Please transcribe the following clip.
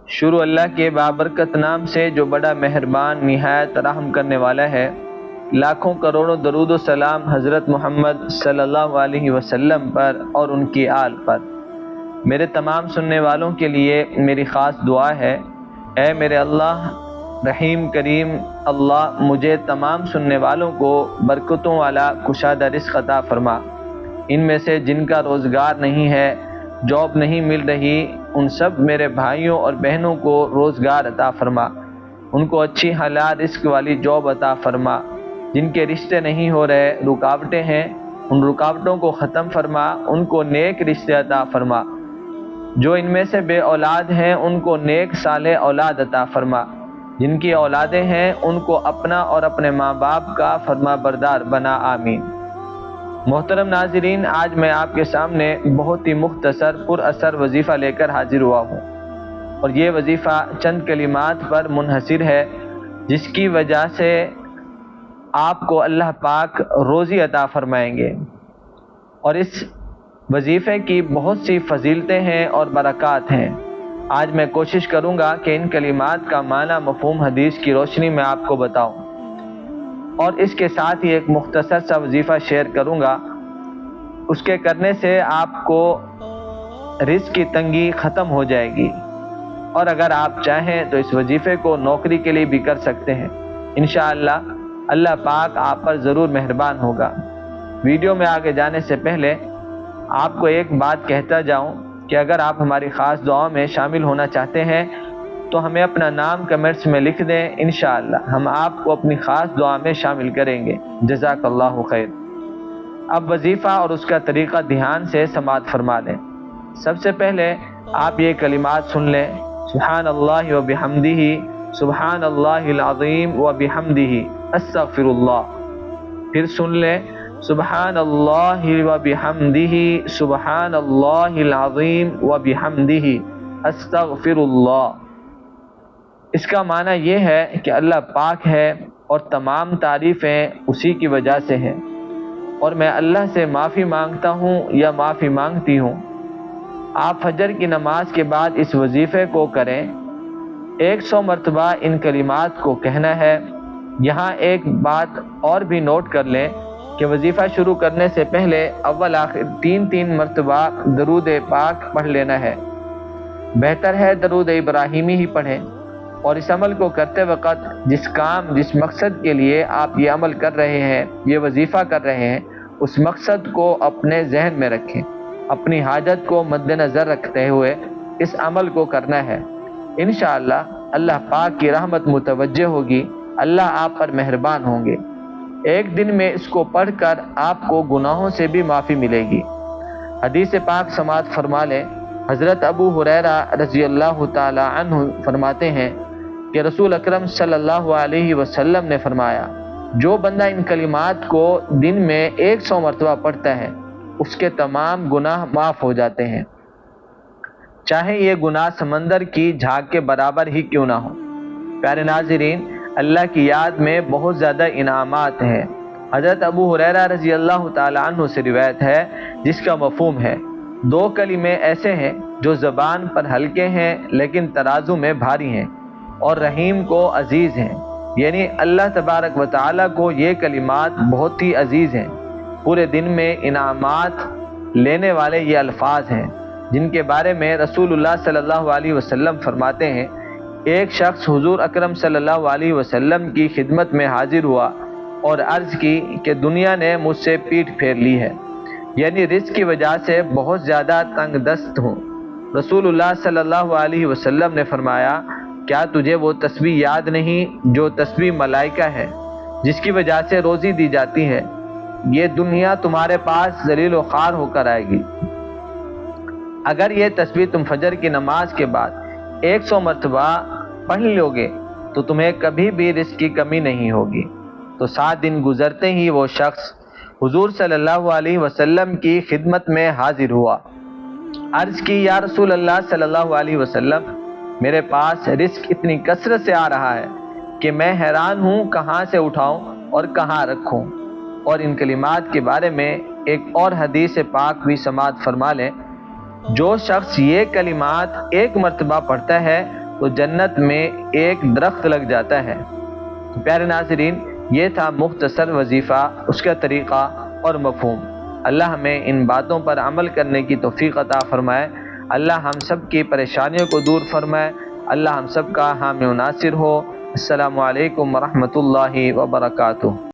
شروع اللہ کے بابرکت نام سے جو بڑا مہربان نہایت رحم کرنے والا ہے۔ لاکھوں کروڑوں درود و سلام حضرت محمد صلی اللہ علیہ وسلم پر اور ان کی آل پر۔ میرے تمام سننے والوں کے لیے میری خاص دعا ہے، اے میرے اللہ رحیم کریم اللہ، مجھے تمام سننے والوں کو برکتوں والا کشادہ رزق عطا فرما۔ ان میں سے جن کا روزگار نہیں ہے، جاب نہیں مل رہی، ان سب میرے بھائیوں اور بہنوں کو روزگار عطا فرما، ان کو اچھی حلال رزق والی جاب عطا فرما۔ جن کے رشتے نہیں ہو رہے، رکاوٹیں ہیں، ان رکاوٹوں کو ختم فرما، ان کو نیک رشتے عطا فرما۔ جو ان میں سے بے اولاد ہیں، ان کو نیک صالح اولاد عطا فرما۔ جن کی اولادیں ہیں، ان کو اپنا اور اپنے ماں باپ کا فرما بردار بنا، آمین۔ محترم ناظرین، آج میں آپ کے سامنے بہت ہی مختصر پر اثر وظیفہ لے کر حاضر ہوا ہوں، اور یہ وظیفہ چند کلمات پر منحصر ہے، جس کی وجہ سے آپ کو اللہ پاک روزی عطا فرمائیں گے، اور اس وظیفے کی بہت سی فضیلتیں ہیں اور برکات ہیں۔ آج میں کوشش کروں گا کہ ان کلمات کا معنی مفہوم حدیث کی روشنی میں آپ کو بتاؤں، اور اس کے ساتھ ہی ایک مختصر سا وظیفہ شیئر کروں گا۔ اس کے کرنے سے آپ کو رزق کی تنگی ختم ہو جائے گی، اور اگر آپ چاہیں تو اس وظیفے کو نوکری کے لیے بھی کر سکتے ہیں۔ انشاءاللہ اللہ پاک آپ پر ضرور مہربان ہوگا۔ ویڈیو میں آگے جانے سے پہلے آپ کو ایک بات کہتا جاؤں کہ اگر آپ ہماری خاص دعاؤں میں شامل ہونا چاہتے ہیں تو ہمیں اپنا نام کمنٹس میں لکھ دیں، انشاءاللہ ہم آپ کو اپنی خاص دعا میں شامل کریں گے۔ جزاک اللہ خیر۔ اب وظیفہ اور اس کا طریقہ دھیان سے سماعت فرما لیں۔ سب سے پہلے آپ یہ کلمات سن لیں، سبحان اللہ و بحمدہ، سبحان اللہ العظیم و بحمدہ، استغفر اللہ۔ پھر سن لیں، سبحان اللہ و بحمدہ، سبحان اللہ العظیم و بحمدہ، استغفر اللہ۔ اس کا معنی یہ ہے کہ اللہ پاک ہے اور تمام تعریفیں اسی کی وجہ سے ہیں، اور میں اللہ سے معافی مانگتا ہوں یا معافی مانگتی ہوں۔ آپ فجر کی نماز کے بعد اس وظیفے کو کریں، 100 مرتبہ ان کلمات کو کہنا ہے۔ یہاں ایک بات اور بھی نوٹ کر لیں کہ وظیفہ شروع کرنے سے پہلے اول آخر 3 مرتبہ درود پاک پڑھ لینا ہے۔ بہتر ہے درود ابراہیمی ہی پڑھیں، اور اس عمل کو کرتے وقت جس مقصد کے لیے آپ یہ عمل کر رہے ہیں، یہ وظیفہ کر رہے ہیں، اس مقصد کو اپنے ذہن میں رکھیں، اپنی حاجت کو مد نظر رکھتے ہوئے اس عمل کو کرنا ہے۔ انشاءاللہ اللہ پاک کی رحمت متوجہ ہوگی، اللہ آپ پر مہربان ہوں گے۔ ایک دن میں اس کو پڑھ کر آپ کو گناہوں سے بھی معافی ملے گی۔ حدیث پاک سماعت فرما لیں۔ حضرت ابو ہریرہ رضی اللہ تعالی عنہ فرماتے ہیں کہ رسول اکرم صلی اللہ علیہ وسلم نے فرمایا، جو بندہ ان کلمات کو دن میں 100 مرتبہ پڑھتا ہے، اس کے تمام گناہ معاف ہو جاتے ہیں، چاہے یہ گناہ سمندر کی جھاگ کے برابر ہی کیوں نہ ہو۔ پیارے ناظرین، اللہ کی یاد میں بہت زیادہ انعامات ہیں۔ حضرت ابو ہریرہ رضی اللہ تعالی عنہ سے روایت ہے جس کا مفہوم ہے، 2 کلمے ایسے ہیں جو زبان پر ہلکے ہیں لیکن ترازو میں بھاری ہیں، اور رحیم کو عزیز ہیں، یعنی اللہ تبارک و تعالی کو یہ کلمات بہت ہی عزیز ہیں۔ پورے دن میں انعامات لینے والے یہ الفاظ ہیں جن کے بارے میں رسول اللہ صلی اللہ علیہ وسلم فرماتے ہیں، ایک شخص حضور اکرم صلی اللہ علیہ وسلم کی خدمت میں حاضر ہوا اور عرض کی کہ دنیا نے مجھ سے پیٹھ پھیر لی ہے، یعنی رزق کی وجہ سے بہت زیادہ تنگ دست ہوں۔ رسول اللہ صلی اللہ علیہ وسلم نے فرمایا، کیا تجھے وہ تسبیح یاد نہیں جو تسبیح ملائکہ ہے، جس کی وجہ سے روزی دی جاتی ہے؟ یہ دنیا تمہارے پاس ذلیل و خوار ہو کر آئے گی۔ اگر یہ تسبیح تم فجر کی نماز کے بعد 100 مرتبہ پڑھ لو گے تو تمہیں کبھی بھی رزق کی کمی نہیں ہوگی۔ تو 7 دن گزرتے ہی وہ شخص حضور صلی اللہ علیہ وسلم کی خدمت میں حاضر ہوا۔ عرض کی، یا رسول اللہ صلی اللہ علیہ وسلم، میرے پاس رزق اتنی کثرت سے آ رہا ہے کہ میں حیران ہوں کہاں سے اٹھاؤں اور کہاں رکھوں۔ اور ان کلمات کے بارے میں ایک اور حدیث پاک بھی سماعت فرما لیں، جو شخص یہ کلمات 1 مرتبہ پڑھتا ہے تو جنت میں ایک درخت لگ جاتا ہے۔ پیارے ناظرین، یہ تھا مختصر وظیفہ، اس کا طریقہ اور مفہوم۔ اللہ ہمیں ان باتوں پر عمل کرنے کی توفیق عطا فرمائے۔ اللہ ہم سب کی پریشانیوں کو دور فرمائے۔ اللہ ہم سب کا حامی و ناصر ہو۔ السلام علیکم ورحمۃ اللہ وبرکاتہ۔